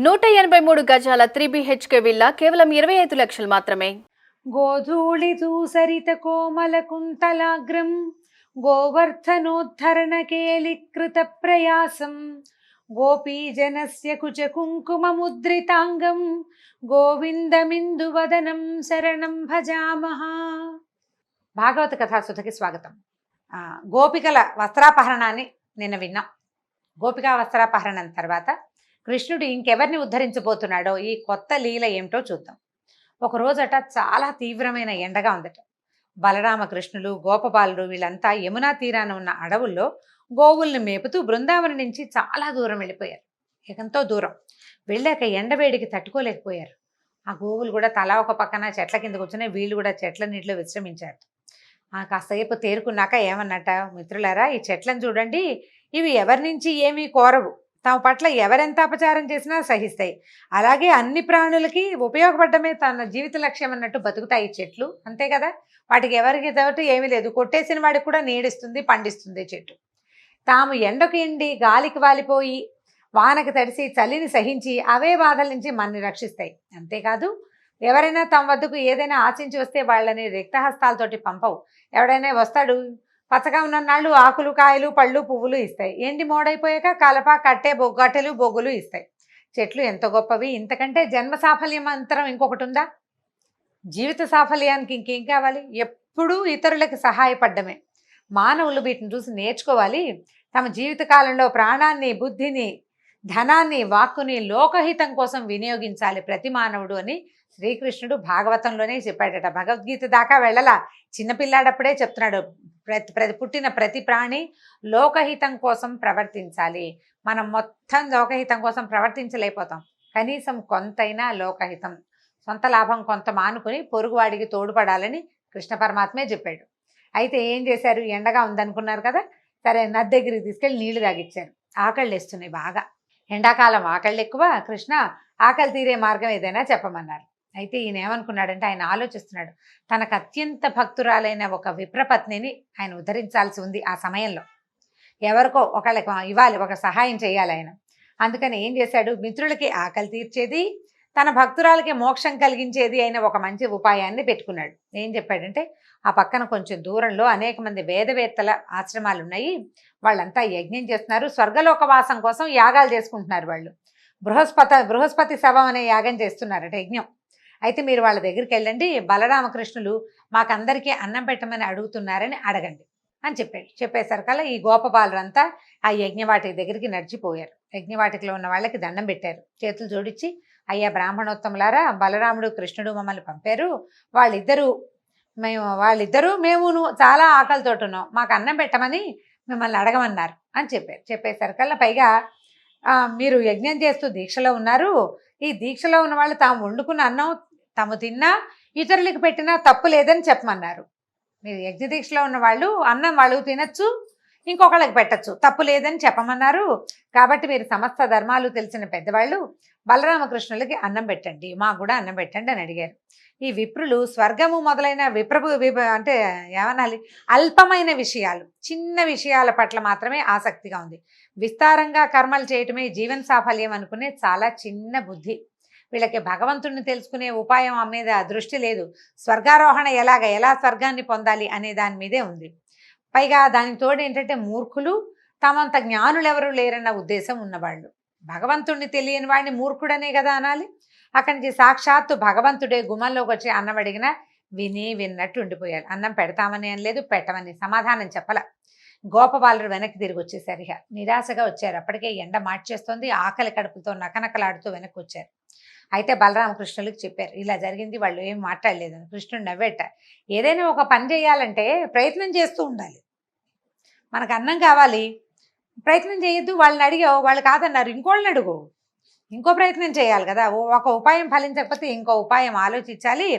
183 గజాల 3 BHK villa కేవలం 25 లక్షలు మాత్రమే. గోధూళి దూసరిత కోమల కుంతలాగ్రం గోవర్ధనోద్ధరణ కేళీకృత ప్రయాసం గోపీజనస్య కుచ కుంకుమ ముద్రితాంగం గోవిందమిందువదనం శరణం భజామః. భాగవత కథాసుధకి స్వాగతం. గోపికల వస్త్రాపహరణాన్ని నిన్న విన్నాం. గోపికా వస్త్రాపహరణం తర్వాత కృష్ణుడు ఇంకెవరిని ఉద్ధరించబోతున్నాడో ఈ కొత్త లీల ఏమిటో చూద్దాం. ఒకరోజట చాలా తీవ్రమైన ఎండగా ఉందట. బలరామకృష్ణులు గోపబాలుడు వీళ్ళంతా యమునా తీరాన ఉన్న అడవుల్లో గోవుల్ని మేపుతూ బృందావనం నుంచి చాలా దూరం వెళ్ళిపోయారు. ఎంతో దూరం వెళ్ళాక ఎండవేడికి తట్టుకోలేకపోయారు. ఆ గోవులు కూడా తలా ఒక పక్కన చెట్ల కింద కూర్చుని వీళ్ళు కూడా చెట్ల నీటిలో విశ్రమించారు. కాసేపు తేరుకున్నాక ఏమన్నట, మిత్రులారా, ఈ చెట్లను చూడండి, ఇవి ఎవరి నుంచి ఏమీ కోరవు, తమ పట్ల ఎవరెంత అపచారం చేసినా సహిస్తాయి, అలాగే అన్ని ప్రాణులకి ఉపయోగపడమే తన జీవిత లక్ష్యం అన్నట్టు బతుకుతాయి చెట్లు, అంతే కదా. వాటికి ఎవరికి తోటి ఏమీ లేదు, కొట్టేసిన వాడికి కూడా నీడిస్తుంది, పండిస్తుంది చెట్టు. తాము ఎండకు ఎండి గాలికి వాలిపోయి వానకు తడిసి చలిని సహించి అవే బాధల నుంచి మనని రక్షిస్తాయి. అంతేకాదు ఎవరైనా తమ వద్దకు ఏదైనా ఆశించి వస్తే వాళ్ళని రిక్తహస్తాలతోటి పంపవు. ఎవడైనా వస్తాడు, పచ్చగా ఉన్ననాళ్ళు ఆకులు కాయలు పళ్ళు పువ్వులు ఇస్తాయి, ఎండి మోడైపోయాక కలప కట్టె గట్టెలు బొగ్గులు ఇస్తాయి. చెట్లు ఎంత గొప్పవి! ఇంతకంటే జన్మ సాఫల్యం అంతరం ఇంకొకటి ఉందా? జీవిత సాఫల్యానికి ఇంకేం కావాలి? ఎప్పుడూ ఇతరులకు సహాయపడ్డమే. మానవులు వీటిని చూసి నేర్చుకోవాలి. తమ జీవితకాలంలో ప్రాణాన్ని, బుద్ధిని, ధనాన్ని, వాక్కుని లోకహితం కోసం వినియోగించాలి ప్రతి మానవుడు అని శ్రీకృష్ణుడు భాగవతంలోనే చెప్పాడట. భగవద్గీత దాకా వెళ్ళలా, చిన్నపిల్లాడప్పుడే చెప్తున్నాడు. పుట్టిన ప్రతి ప్రాణి లోకహితం కోసం ప్రవర్తించాలి. మనం మొత్తం లోకహితం కోసం ప్రవర్తించలేకపోతాం. కనీసం కొంతైనా లోకహితం, సొంత లాభం కొంత మానుకొని పొరుగువాడికి తోడ్పడాలని కృష్ణ పరమాత్మే చెప్పాడు. అయితే ఏం చేశారు? ఎండగా ఉందనుకున్నారు కదా, సరే నది దగ్గరికి తీసుకెళ్ళి నీళ్లు తాగిచ్చారు. ఆకళ్ళు వేస్తున్నాయి బాగా, ఎండాకాలం ఆకళ్ళు ఎక్కువ. కృష్ణ, ఆకలి తీరే మార్గం ఏదైనా చెప్పమన్నారు. అయితే ఈయన ఏమనుకున్నాడంటే, ఆయన ఆలోచిస్తున్నాడు, తనకు అత్యంత భక్తురాలైన ఒక విప్రపత్నిని ఆయన ఉద్ధరించాల్సి ఉంది. ఆ సమయంలో ఎవరికో ఒకళ్ళకి ఇవ్వాలి, ఒక సహాయం చేయాలి ఆయన. అందుకని ఏం చేశాడు, మిత్రులకి ఆకలి తీర్చేది, తన భక్తురాలకి మోక్షం కలిగించేది అయిన ఒక మంచి ఉపాయాన్ని పెట్టుకున్నాడు. ఏం చెప్పాడంటే, ఆ పక్కన కొంచెం దూరంలో అనేక మంది వేదవేత్తల ఆశ్రమాలు ఉన్నాయి. వాళ్ళంతా యజ్ఞం చేస్తున్నారు, స్వర్గలోకవాసం కోసం యాగాలు చేసుకుంటున్నారు. వాళ్ళు బృహస్పతి శవం అనే యాగం చేస్తున్నారట, యజ్ఞం. అయితే మీరు వాళ్ళ దగ్గరికి వెళ్ళండి, బలరామకృష్ణులు మాకందరికీ అన్నం పెట్టమని అడుగుతున్నారని అడగండి అని చెప్పాడు. చెప్పేసరికల్లా ఈ గోపబాలురంతా ఆ యజ్ఞవాటికి దగ్గరికి నడిచిపోయారు. యజ్ఞవాటికలో ఉన్న వాళ్ళకి దండం పెట్టారు, చేతులు జోడించి, అయ్యా బ్రాహ్మణోత్తములారా, బలరాముడు కృష్ణుడు మమ్మల్ని పంపారు, వాళ్ళిద్దరూ మేమును చాలా ఆకలితోటి ఉన్నాం, మాకు అన్నం పెట్టమని మిమ్మల్ని అడగమన్నారు అని చెప్పారు. చెప్పేసరికల్లా పైగా మీరు యజ్ఞం చేస్తూ దీక్షలో ఉన్నారు, ఈ దీక్షలో ఉన్న వాళ్ళు తాము వండుకున్న అన్నం తాము తిన్నా ఇతరులకు పెట్టినా తప్పు లేదని చెప్పమన్నారు. మీరు యజ్ఞ దీక్షలో ఉన్న వాళ్ళు అన్నం వాళ్ళు తినచ్చు, ఇంకొకళ్ళకి పెట్టచ్చు, తప్పు లేదని చెప్పమన్నారు. కాబట్టి మీరు సమస్త ధర్మాలు తెలిసిన పెద్దవాళ్ళు బలరామకృష్ణులకి అన్నం పెట్టండి, మాకు కూడా అన్నం పెట్టండి అని అడిగారు. ఈ విప్రులు స్వర్గము మొదలైన అంటే ఏమనాలి, అల్పమైన విషయాలు, చిన్న విషయాల పట్ల మాత్రమే ఆసక్తిగా ఉంది. విస్తారంగా కర్మలు చేయటమే జీవన సాఫల్యం అనుకునే చాలా చిన్న బుద్ధి. వీళ్ళకి భగవంతుడిని తెలుసుకునే ఉపాయం మీద దృష్టి లేదు. స్వర్గారోహణ ఎలా స్వర్గాన్ని పొందాలి అనే దాని మీదే ఉంది. పైగా దానికి తోడు ఏంటంటే, మూర్ఖులు, తమంత జ్ఞానులు ఎవరు లేరన్న ఉద్దేశం ఉన్నవాళ్ళు. భగవంతుడిని తెలియని వాడిని మూర్ఖుడనే కదా అనాలి. అక్కడి నుంచి సాక్షాత్తు భగవంతుడే గుమ్మంలోకి వచ్చి అన్నం అడిగినా విన్నట్టు ఉండిపోయారు. అన్నం పెడతామని అనలేదు, పెట్టమని సమాధానం చెప్పల. గోపబాలుడు వెనక్కి తిరిగి వచ్చేసారు. ఇక నిరాశగా వచ్చారు. అప్పటికే ఎండ మార్చేస్తుంది, ఆకలి కడుపుతో నకనకలాడుతూ వెనక్కి వచ్చారు. అయితే బలరామకృష్ణులకు చెప్పారు, ఇలా జరిగింది. వాళ్ళు ఏం మాట్లాడలేదని. కృష్ణుడు నవ్వేట, ఏదైనా ఒక పని చేయాలంటే ప్రయత్నం చేస్తూ ఉండాలి. మనకు అన్నం కావాలి, ప్రయత్నం చేయొద్దు. వాళ్ళని అడిగావు, వాళ్ళు కాదన్నారు, ఇంకోళ్ళని అడుగు, ఇంకో ప్రయత్నం చేయాలి కదా. ఒక ఉపాయం ఫలించకపోతే ఇంకో ఉపాయం ఆలోచించాలి.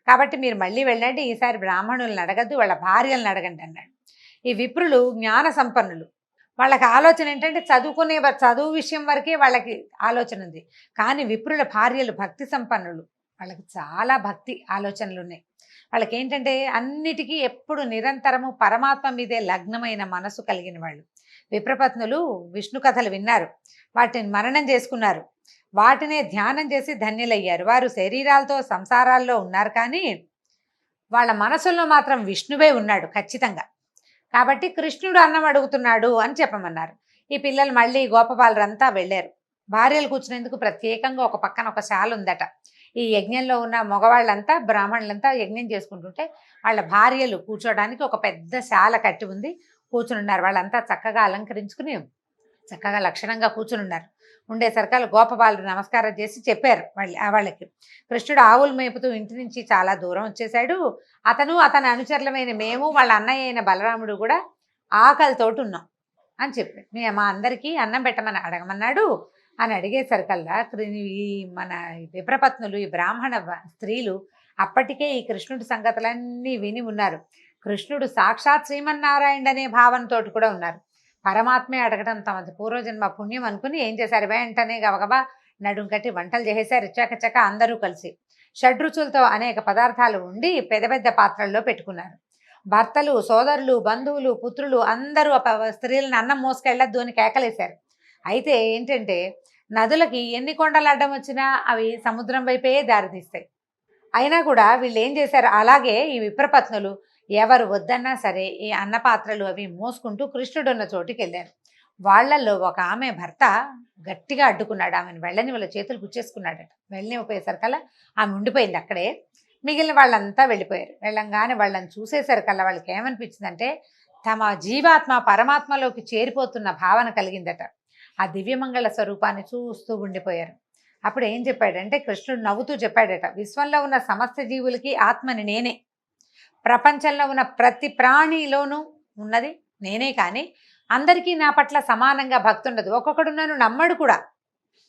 కాబట్టి మీరు మళ్ళీ వెళ్ళండి, ఈసారి బ్రాహ్మణులను అడగద్దు, వాళ్ళ భార్యలను అడగండి అన్నాడు. ఈ విప్రులు జ్ఞాన సంపన్నులు. వాళ్ళకి ఆలోచన ఏంటంటే, చదువు విషయం వరకే వాళ్ళకి ఆలోచన ఉంది. కానీ విప్రుల భార్యలు భక్తి సంపన్నులు, వాళ్ళకి చాలా భక్తి ఆలోచనలు ఉన్నాయి. వాళ్ళకి ఏంటంటే, అన్నిటికీ ఎప్పుడు నిరంతరము పరమాత్మ మీదే లగ్నమైన మనసు కలిగిన వాళ్ళు. విప్రపత్నులు విష్ణు కథలు విన్నారు, వాటిని మననం చేసుకున్నారు. వాటినే ధ్యానం చేసి ధన్యులయ్యారు. వారు శరీరాలతో సంసారాల్లో ఉన్నారు కానీ వాళ్ళ మనసుల్లో మాత్రం విష్ణువే ఉన్నాడు ఖచ్చితంగా. కాబట్టి కృష్ణుడు అన్నం అడుగుతున్నాడు అని చెప్పమన్నారు. ఈ పిల్లలు మళ్ళీ గోపబాలురంతా వెళ్ళారు. భార్యలు కూర్చునేందుకు ప్రత్యేకంగా ఒక పక్కన ఒక శాల ఉందట. ఈ యజ్ఞంలో ఉన్న మగవాళ్ళంతా బ్రాహ్మణులంతా యజ్ఞం చేసుకుంటుంటే వాళ్ళ భార్యలు కూర్చోడానికి ఒక పెద్ద శాల కట్టి ఉంది, కూర్చునున్నారు. వాళ్ళంతా చక్కగా అలంకరించుకుని చక్కగా లక్షణంగా కూర్చునున్నారు. ఉండేసరికల్ గోపబాలుడు నమస్కారం చేసి చెప్పారు వాళ్ళకి, కృష్ణుడు ఆవులు మేపుతూ ఇంటి నుంచి చాలా దూరం వచ్చేసాడు. అతను అతని అనుచరులమైన మేము వాళ్ళ అన్నయ్య అయిన బలరాముడు కూడా ఆకలితోటి ఉన్నాం అని చెప్పి మా అందరికీ అన్నం పెట్టమని అడగమన్నాడు అని అడిగేసరికల్లా ఈ మన విప్రపత్నులు, ఈ బ్రాహ్మణ స్త్రీలు అప్పటికే ఈ కృష్ణుడి సంగతులన్నీ విని ఉన్నారు. కృష్ణుడు సాక్షాత్ శ్రీమన్నారాయణ అనే భావనతో కూడా ఉన్నారు. పరమాత్మే అడగడం తమది పూర్వజన్మ పుణ్యం అనుకుని ఏం చేశారు, వెంటనే గబగబా నడుం కట్టి వంటలు చేసేసారు. చకచక అందరూ కలిసి షడ్రుచులతో అనేక పదార్థాలు ఉండి పెద్ద పెద్ద పాత్రల్లో పెట్టుకున్నారు. భర్తలు, సోదరులు, బంధువులు, పుత్రులు అందరూ స్త్రీలను అన్నం మోసుకెళ్ళొద్దు అని కేకలేశారు. అయితే ఏంటంటే నదులకి ఎన్ని కొండలు అడ్డం వచ్చినా అవి సముద్రం వైపే దారితీస్తాయి. అయినా కూడా వీళ్ళు ఏం చేశారు, అలాగే ఈ విప్రపత్నులు ఎవరు వద్దన్నా సరే ఈ అన్నపాత్రలు అవి మోసుకుంటూ కృష్ణుడు ఉన్న చోటుకి వెళ్ళారు. వాళ్ళల్లో ఒక ఆమె భర్త గట్టిగా అడ్డుకున్నాడు. ఆమెను వెళ్ళని వాళ్ళ చేతులు గుచ్చేసుకున్నాడట. వెళ్ళనిపోయేసరికల్లా ఆమె ఉండిపోయింది అక్కడే. మిగిలిన వాళ్ళంతా వెళ్ళిపోయారు. వెళ్ళంగానే వాళ్ళని చూసేసరికల్లా వాళ్ళకి ఏమనిపించిందంటే తమ జీవాత్మ పరమాత్మలోకి చేరిపోతున్న భావన కలిగిందట. ఆ దివ్యమంగళ స్వరూపాన్ని చూస్తూ ఉండిపోయారు. అప్పుడు ఏం చెప్పాడంటే కృష్ణుడు నవ్వుతూ చెప్పాడట, విశ్వంలో ఉన్న సమస్త జీవులకి ఆత్మని నేనే, ప్రపంచంలో ఉన్న ప్రతి ప్రాణిలోనూ ఉన్నది నేనే, కానీ అందరికీ నా పట్ల సమానంగా భక్తి ఉండదు. ఒక్కొక్కడు నన్ను నమ్మడు కూడా,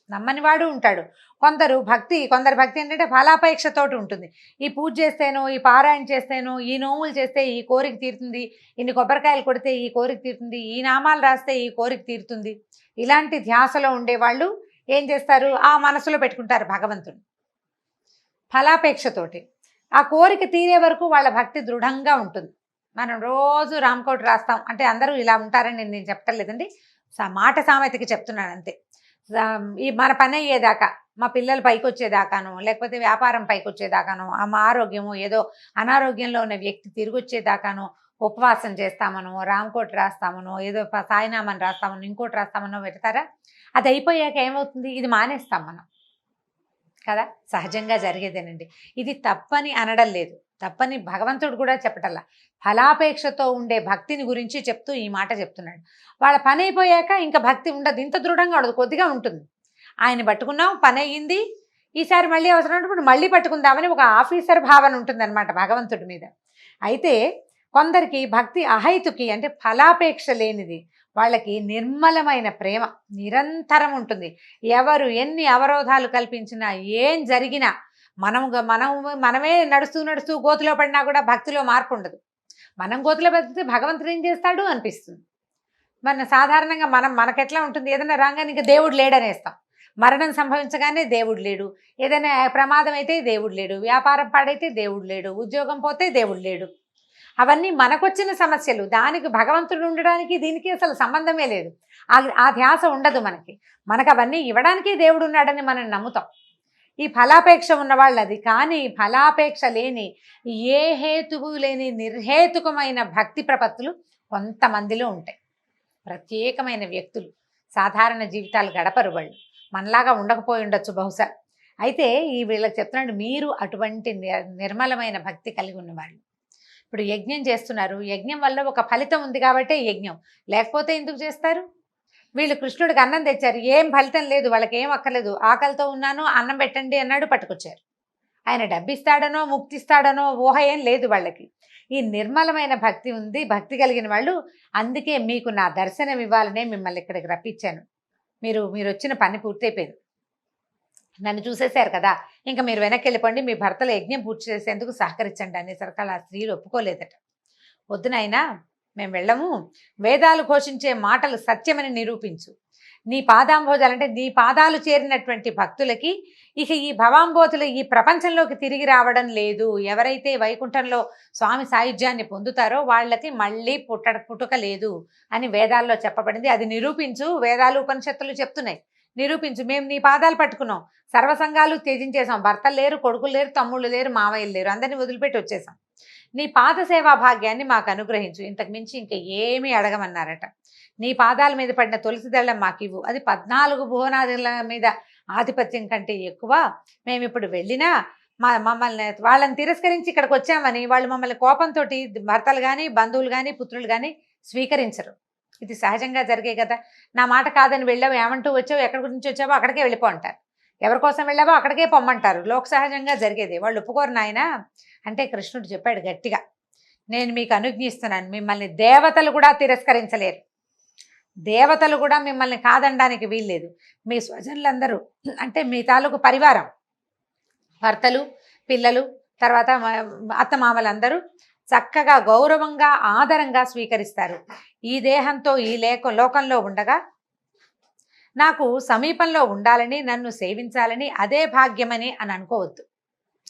నమ్మని వాడు ఉంటాడు. కొందరి భక్తి ఏంటంటే ఫలాపేక్షతోటి ఉంటుంది. ఈ పూజ చేస్తేనో, ఈ పారాయణ చేస్తేనో, ఈ నోములు చేస్తే ఈ కోరిక తీరుతుంది, ఇన్ని కొబ్బరికాయలు కొడితే ఈ కోరిక తీరుతుంది, ఈ నామాలు రాస్తే ఈ కోరిక తీరుతుంది. ఇలాంటి ధ్యాసలో ఉండేవాళ్ళు ఏం చేస్తారు, ఆ మనసులో పెట్టుకుంటారు భగవంతుడు ఫలాపేక్షతోటి. ఆ కోరిక తీరే వరకు వాళ్ళ భక్తి దృఢంగా ఉంటుంది. మనం రోజు రామకోటి రాస్తాం అంటే అందరూ ఇలా ఉంటారని నేను చెప్పటం లేదండి, మాట సామెతకి చెప్తున్నాను అంతే. ఈ మన పని అయ్యేదాకా, మా పిల్లలు పైకి వచ్చేదాకానో, లేకపోతే వ్యాపారం పైకి వచ్చేదాకానో, మా ఆరోగ్యము ఏదో అనారోగ్యంలో ఉన్న వ్యక్తి తిరిగి వచ్చేదాకానో ఉపవాసం చేస్తామనో, రామకోటి రాస్తామనో, ఏదో సాయినామని రాస్తామనో, ఇంకోటి రాస్తామనో పెడతారా. అది అయిపోయాక ఏమవుతుంది, ఇది మానేస్తాం మనం కదా, సహజంగా జరిగేదేనండి. ఇది తప్పని అనడం లేదు, తప్పని భగవంతుడు కూడా చెప్పటల్లా. ఫలాపేక్షతో ఉండే భక్తిని గురించి చెప్తూ ఈ మాట చెప్తున్నాడు. వాళ్ళ పని అయిపోయాక ఇంకా భక్తి ఉండదు, ఇంత దృఢంగా ఉండదు, కొద్దిగా ఉంటుంది. ఆయన పట్టుకున్నాం, పని అయ్యింది, ఈసారి మళ్ళీ అవసరమైనప్పుడు మళ్ళీ పట్టుకుందామని ఒక ఆఫీసర్ భావన ఉంటుందన్నమాట భగవంతుడి మీద. అయితే కొందరికి భక్తి అహైతుకి అంటే ఫలాపేక్ష లేనిది, వాళ్ళకి నిర్మలమైన ప్రేమ నిరంతరం ఉంటుంది. ఎవరు ఎన్ని అవరోధాలు కల్పించినా, ఏం జరిగినా, మనమే నడుస్తూ గోతులో పడినా కూడా భక్తిలో మార్పు ఉండదు. మనం గోతులో పడితే భగవంతుడు ఏం చేస్తాడు అనిపిస్తుంది. సాధారణంగా మనకెట్లా ఉంటుంది, ఏదైనా రాగానే ఇంకా దేవుడు లేడనేస్తాం. మరణం సంభవించగానే దేవుడు లేడు, ఏదైనా ప్రమాదం అయితే దేవుడు లేడు, వ్యాపారం పాడైతే దేవుడు లేడు, ఉద్యోగం పోతే దేవుడు లేడు. అవన్నీ మనకొచ్చిన సమస్యలు. దానికి భగవంతుడు ఉండడానికి దీనికి అసలు సంబంధమే లేదు. ఆ ధ్యాస ఉండదు మనకు అవన్నీ ఇవ్వడానికి దేవుడు ఉన్నాడని మనం నమ్ముతాం. ఈ ఫలాపేక్ష ఉన్నవాళ్ళు అది. కానీ ఫలాపేక్ష లేని, ఏ హేతువు లేని నిర్హేతుకమైన భక్తి ప్రపత్తులు కొంతమందిలో ఉంటాయి. ప్రత్యేకమైన వ్యక్తులు, సాధారణ జీవితాలు గడపరు వాళ్ళు, మనలాగా ఉండకపోయి ఉండొచ్చు బహుశా. అయితే ఈ వీళ్ళకి చెప్తున్నాడు, మీరు అటువంటి నిర్మలమైన భక్తి కలిగి ఉన్నవాళ్ళు. ఇప్పుడు యజ్ఞం చేస్తున్నారు, యజ్ఞం వల్ల ఒక ఫలితం ఉంది కాబట్టే యజ్ఞం, లేకపోతే ఎందుకు చేస్తారు? వీళ్ళు కృష్ణుడికి అన్నం తెచ్చారు, ఏం ఫలితం లేదు, వాళ్ళకి ఏం అక్కర్లేదు, ఆకలితో ఉన్నాను అన్నం పెట్టండి అన్నాడు, పట్టుకొచ్చారు. ఆయన డబ్బిస్తాడనో ముక్తిస్తాడనో ఊహ ఏం లేదు వాళ్ళకి. ఈ నిర్మలమైన భక్తి ఉంది, భక్తి కలిగిన వాళ్ళు. అందుకే మీకు నా దర్శనం ఇవ్వాలనే మిమ్మల్ని ఇక్కడికి రప్పించాను. మీరు వచ్చిన పని పూర్తయిపోయింది, నన్ను చూసేశారు కదా, ఇంకా మీరు వెనక్కి వెళ్ళిపోండి, మీ భర్తల యజ్ఞం పూర్తి చేసేందుకు సహకరించండి అనేసరికి ఆ స్త్రీలు ఒప్పుకోలేదట. వద్దునైనా మేము వెళ్ళము, వేదాలు ఘోషించే మాటలు సత్యమని నిరూపించు. నీ పాదాంబోజాలంటే నీ పాదాలు చేరినటువంటి భక్తులకి ఇక ఈ భవాంబోతులు ఈ ప్రపంచంలోకి తిరిగి రావడం లేదు. ఎవరైతే వైకుంఠంలో స్వామి సాయుధ్యాన్ని పొందుతారో వాళ్ళకి మళ్ళీ పుట్టుక లేదు అని వేదాల్లో చెప్పబడింది. అది నిరూపించు, వేదాలు ఉపనిషత్తులు చెప్తున్నాయి. నిరూపించు, మేము నీ పాదాలు పట్టుకున్నాం, సర్వసంగాలు త్యజించేసాం, భర్తలు లేరు, కొడుకులు లేరు, తమ్ముళ్ళు లేరు, మామయ్యలు లేరు, అందరినీ వదిలిపెట్టి వచ్చేసాం, నీ పాద సేవా భాగ్యాన్ని మాకు అనుగ్రహించు, ఇంతకు మించి ఇంకా ఏమీ అడగమన్నారట. నీ పాదాల మీద పడిన తులసి దళం మాకివ్వు, అది 14 భువనాదుల మీద ఆధిపత్యం కంటే ఎక్కువ, మేము ఇప్పుడు వెళ్ళినా మమ్మల్ని వాళ్ళని తిరస్కరించి ఇక్కడికి వచ్చామని వాళ్ళు మమ్మల్ని కోపంతో భర్తలు కానీ బంధువులు కానీ పుత్రులు కానీ స్వీకరించరు. ఇది సహజంగా జరిగే కదా. నా మాట కాదని వెళ్ళావు, ఏమంటూ వచ్చావు, ఎక్కడి గురించి వచ్చావో అక్కడికే వెళ్ళిపో అంటారు, ఎవరి కోసం వెళ్ళావో అక్కడికే పొమ్మంటారు, లోక సహజంగా జరిగేది. వాళ్ళు ఒప్పుకోరు నాయన అంటే కృష్ణుడు చెప్పాడు గట్టిగా, నేను మీకు అనుజ్ఞిస్తున్నాను, మిమ్మల్ని దేవతలు కూడా తిరస్కరించలేరు, దేవతలు కూడా మిమ్మల్ని కాదనడానికి వీల్లేదు. మీ స్వజనులందరూ అంటే మీ తాలూకు పరివారం, భర్తలు, పిల్లలు, తర్వాత అత్తమామలందరూ చక్కగా గౌరవంగా ఆదరంగా స్వీకరిస్తారు. ఈ దేహంతో ఈ లోకంలో ఉండగా నాకు సమీపంలో ఉండాలని, నన్ను సేవించాలని అదే భాగ్యమని అని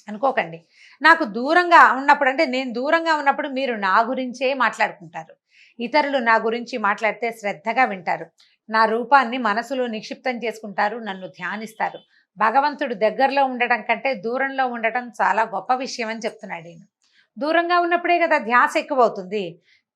అనుకోకండి. నాకు దూరంగా ఉన్నప్పుడు, అంటే నేను దూరంగా ఉన్నప్పుడు మీరు నా గురించే మాట్లాడుకుంటారు, ఇతరులు నా గురించి మాట్లాడితే శ్రద్ధగా వింటారు, నా రూపాన్ని మనసులో నిక్షిప్తం చేసుకుంటారు, నన్ను ధ్యానిస్తారు. భగవంతుడు దగ్గరలో ఉండటం కంటే దూరంలో ఉండటం చాలా గొప్ప విషయం అని చెప్తున్నాడు ఈయన. దూరంగా ఉన్నప్పుడే కదా ధ్యాస ఎక్కువ అవుతుంది,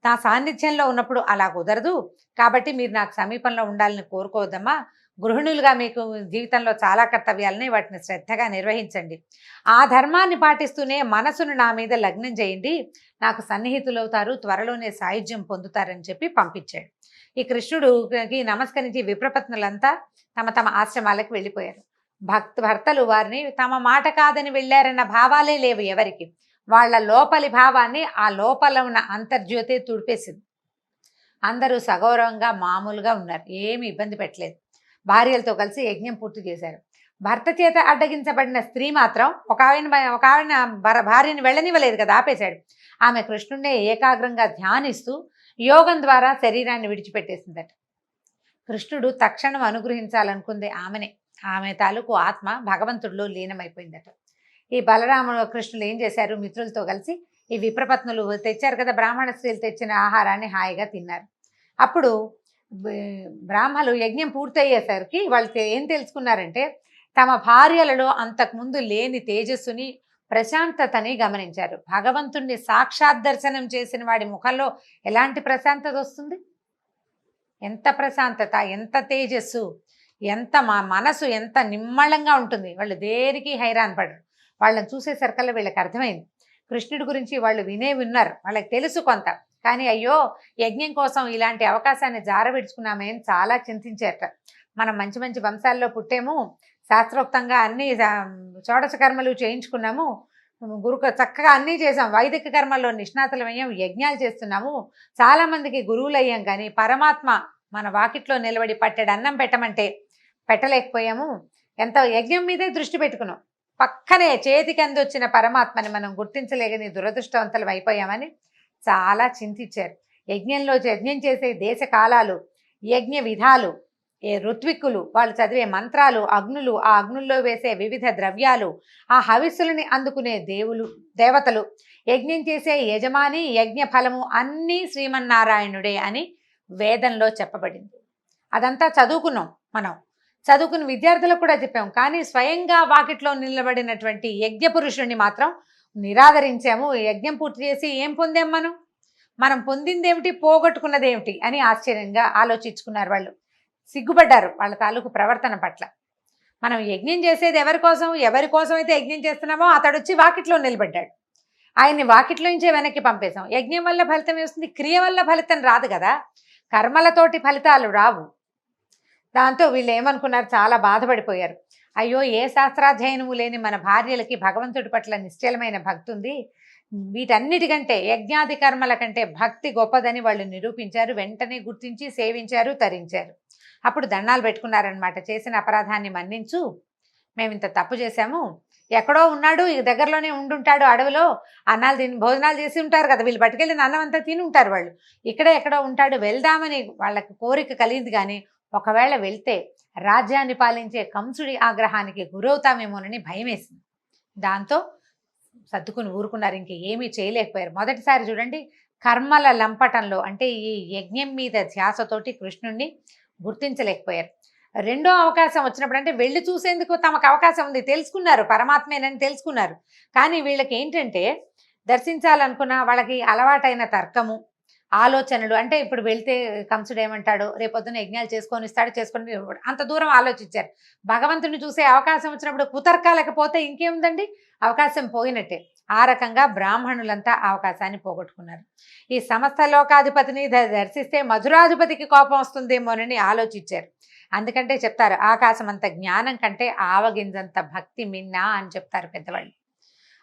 నా సాన్నిధ్యంలో ఉన్నప్పుడు అలా కుదరదు. కాబట్టి మీరు నాకు సమీపంలో ఉండాలని కోరుకోవద్దమ్మా. గృహిణులుగా మీకు జీవితంలో చాలా కర్తవ్యాలని, వాటిని శ్రద్ధగా నిర్వహించండి. ఆ ధర్మాన్ని పాటిస్తూనే మనసును నా మీద లగ్నం చేయండి, నాకు సన్నిహితులవుతారు, త్వరలోనే సాయుధ్యం పొందుతారని చెప్పి పంపించాడు. ఈ కృష్ణుడికి నమస్కరించి విప్రపత్నులంతా తమ తమ ఆశ్రమాలకు వెళ్ళిపోయారు. భర్తలు వారిని తమ మాట కాదని వెళ్ళారన్న భావాలే లేవు ఎవరికి. వాళ్ళ లోపలి భావాన్ని ఆ లోపల ఉన్న అంతర్జ్యోతి తుడిపేసింది. అందరూ సగౌరవంగా మామూలుగా ఉన్నారు, ఏమి ఇబ్బంది పెట్టలేదు. భార్యలతో కలిసి యజ్ఞం పూర్తి చేశారు. భర్త చేత అడ్డగించబడిన స్త్రీ మాత్రం ఒక ఆవిడ భార్యని వెళ్ళనివ్వలేదు కదా, ఆపేశాడు. ఆమె కృష్ణుడినే ఏకాగ్రంగా ధ్యానిస్తూ యోగం ద్వారా శరీరాన్ని విడిచిపెట్టేసిందట. కృష్ణుడు తక్షణం అనుగ్రహించాలనుకుంది ఆమె తాలూకు ఆత్మ భగవంతుడిలో లీనమైపోయిందట. ఈ బలరాముడు కృష్ణులు ఏం చేశారు, మిత్రులతో కలిసి ఈ విప్రపత్నులు తెచ్చారు కదా, బ్రాహ్మణ స్త్రీలు తెచ్చిన ఆహారాన్ని హాయిగా తిన్నారు. అప్పుడు బ్రాహ్మలు యజ్ఞం పూర్తయ్యేసరికి వాళ్ళు ఏం తెలుసుకున్నారంటే, తమ భార్యలలో అంతకుముందు లేని తేజస్సుని, ప్రశాంతతని గమనించారు. భగవంతుణ్ణి సాక్షాత్ దర్శనం చేసిన వాడి ముఖంలో ఎలాంటి ప్రశాంతత వస్తుంది, ఎంత ప్రశాంతత, ఎంత తేజస్సు, ఎంత మనసు ఎంత నిమ్మళంగా ఉంటుంది. వాళ్ళు దేనికి హైరాన్ పడరు. వాళ్ళని చూసేసరికల్లా వీళ్ళకి అర్థమైంది, కృష్ణుడి గురించి వాళ్ళు విన్నారు, వాళ్ళకి తెలుసు కొంత. కానీ అయ్యో యజ్ఞం కోసం ఇలాంటి అవకాశాన్ని జారవిడుచుకున్నామే అని చాలా చింతించారట. మనం మంచి మంచి వంశాల్లో పుట్టేము, శాస్త్రోక్తంగా అన్ని షోడశ కర్మలు చేయించుకున్నాము, చక్కగా అన్నీ చేసాం, వైదిక కర్మల్లో నిష్ణాతులమయ్యాం, యజ్ఞాలు చేస్తున్నాము, చాలామందికి గురువులు అయ్యాం, కానీ పరమాత్మ మన వాకిట్లో నిలబడి పట్టెడు అన్నం పెట్టమంటే పెట్టలేకపోయాము. ఎంత యజ్ఞం మీదే దృష్టి పెట్టుకున్నాం, పక్కనే చేతికి అందొచ్చిన పరమాత్మని మనం గుర్తించలేకని దురదృష్టవంతులం అయిపోయామని చాలా చింతించారు. యజ్ఞం చేసే దేశ కాలాలు, యజ్ఞ విధాలు, ఋత్విక్కులు, వాళ్ళు చదివే మంత్రాలు, అగ్నులు, ఆ అగ్నుల్లో వేసే వివిధ ద్రవ్యాలు, ఆ హవిస్సులని అందుకునే దేవతలు, యజ్ఞం చేసే యజమాని, యజ్ఞ ఫలము అన్నీ శ్రీమన్నారాయణుడే అని వేదంలో చెప్పబడింది. అదంతా చదువుకున్నాం, మనం చదువుకున్న విద్యార్థులకు కూడా చెప్పాం. కానీ స్వయంగా వాకిట్లో నిలబడినటువంటి యజ్ఞ పురుషుణ్ణి మాత్రం నిరాదరించాము. యజ్ఞం పూర్తి చేసి ఏం పొందాం, మనం పొందిందేమిటి, పోగొట్టుకున్నదేమిటి అని ఆశ్చర్యంగా ఆలోచించుకున్నారు. వాళ్ళు సిగ్గుపడ్డారు వాళ్ళ తాలూకు ప్రవర్తన పట్ల. మనం యజ్ఞం చేసేది ఎవరి కోసం అయితే యజ్ఞం చేస్తున్నామో అతడు వచ్చి వాకిట్లో నిలబడ్డాడు, ఆయన్ని వాకిట్లో నుంచే వెనక్కి పంపేశాం. యజ్ఞం వల్ల ఫలితం వస్తుంది, క్రియ వల్ల ఫలితం రాదు కదా, కర్మలతోటి ఫలితాలు రావు. దాంతో వీళ్ళు ఏమనుకున్నారు, చాలా బాధపడిపోయారు. అయ్యో ఏ శాస్త్రాధ్యయనము లేని మన భార్యలకి భగవంతుడి పట్ల నిశ్చలమైన భక్తి ఉంది, వీటన్నిటికంటే యజ్ఞాది కర్మల కంటే భక్తి గొప్పదని వాళ్ళు నిరూపించారు. వెంటనే గుర్తించి సేవించారు, తరించారు. అప్పుడు దండాలు పెట్టుకున్నారనమాట, చేసిన అపరాధాన్ని మన్నించు, మేము ఇంత తప్పు చేశాము, ఎక్కడో ఉన్నాడు, ఈ దగ్గరలోనే ఉండుంటాడు, అడవిలో భోజనాలు చేసి ఉంటారు కదా, వీళ్ళు పట్టుకెళ్ళిన అన్నం అంతా తిని ఉంటారు, వాళ్ళు ఇక్కడే ఎక్కడో ఉంటాడు, వెళ్దామని వాళ్ళకి కోరిక కలిగింది. కానీ ఒకవేళ వెళ్తే రాజ్యాన్ని పాలించే కంసుడి ఆగ్రహానికి గురవుతామేమోనని భయం వేసింది. దాంతో సర్దుకుని ఊరుకున్నారు, ఇంక ఏమీ చేయలేకపోయారు. మొదటిసారి చూడండి, కర్మల లంపటంలో అంటే ఈ యజ్ఞం మీద ధ్యాసతోటి కృష్ణుణ్ణి గుర్తించలేకపోయారు. రెండో అవకాశం వచ్చినప్పుడు అంటే వెళ్ళి చూసేందుకు తమకు అవకాశం ఉంది, తెలుసుకున్నారు పరమాత్మేనని తెలుసుకున్నారు. కానీ వీళ్ళకి ఏంటంటే దర్శించాలనుకున్న వాళ్ళకి అలవాటైన తర్కము, ఆలోచనలు. అంటే ఇప్పుడు వెళ్తే కంసుడు ఏమంటాడు, రేపొద్దున యజ్ఞాలు చేసుకొని ఇస్తాడు, చేసుకొని ఇవ్వడు. అంత దూరం ఆలోచించారు. భగవంతుని చూసే అవకాశం వచ్చినప్పుడు కుతర్కాలేకపోతే ఇంకేముందండి, అవకాశం పోయినట్టే. ఆ రకంగా బ్రాహ్మణులంతా ఆ అవకాశాన్ని పోగొట్టుకున్నారు. ఈ సమస్త లోకాధిపతిని దర్శిస్తే మధురాధిపతికి కోపం వస్తుందేమోనని ఆలోచించారు. అందుకంటే చెప్తారు, ఆకాశం అంత జ్ఞానం కంటే ఆవగింజంత భక్తి మిన్నా అని చెప్తారు పెద్దవాళ్ళు.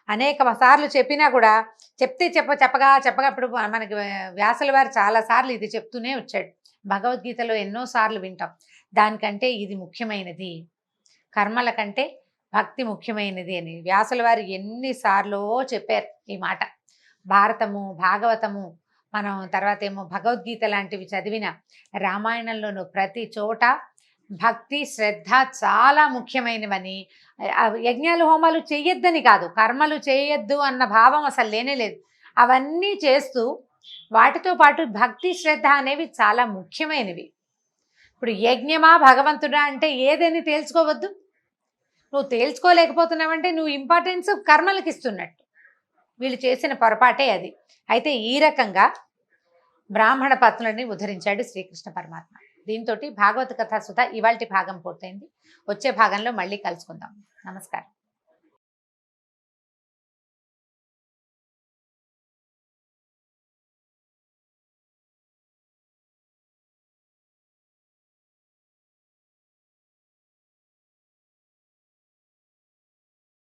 అనేక సార్లు చెప్పినా కూడా చెప్పగా ఇప్పుడు మనకి వ్యాసుల వారు చాలాసార్లు ఇది చెప్తూనే వచ్చాడు. భగవద్గీతలో ఎన్నోసార్లు వింటాం. దానికంటే ఇది ముఖ్యమైనది, కర్మల కంటే భక్తి ముఖ్యమైనది అని వ్యాసుల వారు ఎన్నిసార్లు చెప్పారు ఈ మాట. భారతము, భాగవతము, మనం తర్వాత ఏమో భగవద్గీత లాంటివి చదివిన, రామాయణంలోనూ ప్రతి చోట భక్తి శ్రద్ధ చాలా ముఖ్యమైనవని, యజ్ఞాలు హోమాలు చేయొద్దని కాదు, కర్మలు చేయొద్దు అన్న భావం అసలు లేనే లేదు. అవన్నీ చేస్తూ వాటితో పాటు భక్తి శ్రద్ధ అనేవి చాలా ముఖ్యమైనవి. ఇప్పుడు యజ్ఞమా భగవంతుడా అంటే ఏదని తేల్చుకోవద్దు. నువ్వు తేల్చుకోలేకపోతున్నావంటే నువ్వు ఇంపార్టెన్స్ కర్మలకు ఇస్తున్నట్టు. వీళ్ళు చేసిన పొరపాటే అది. అయితే ఈ రకంగా బ్రాహ్మణ పత్నులని ఉద్ధరించాడు శ్రీకృష్ణ పరమాత్మ. దీంతో భాగవత కథా సుధ ఇవాల్టి భాగం పూర్తయింది. వచ్చే భాగంలో మళ్ళీ కలుసుకుందాం. నమస్కారం.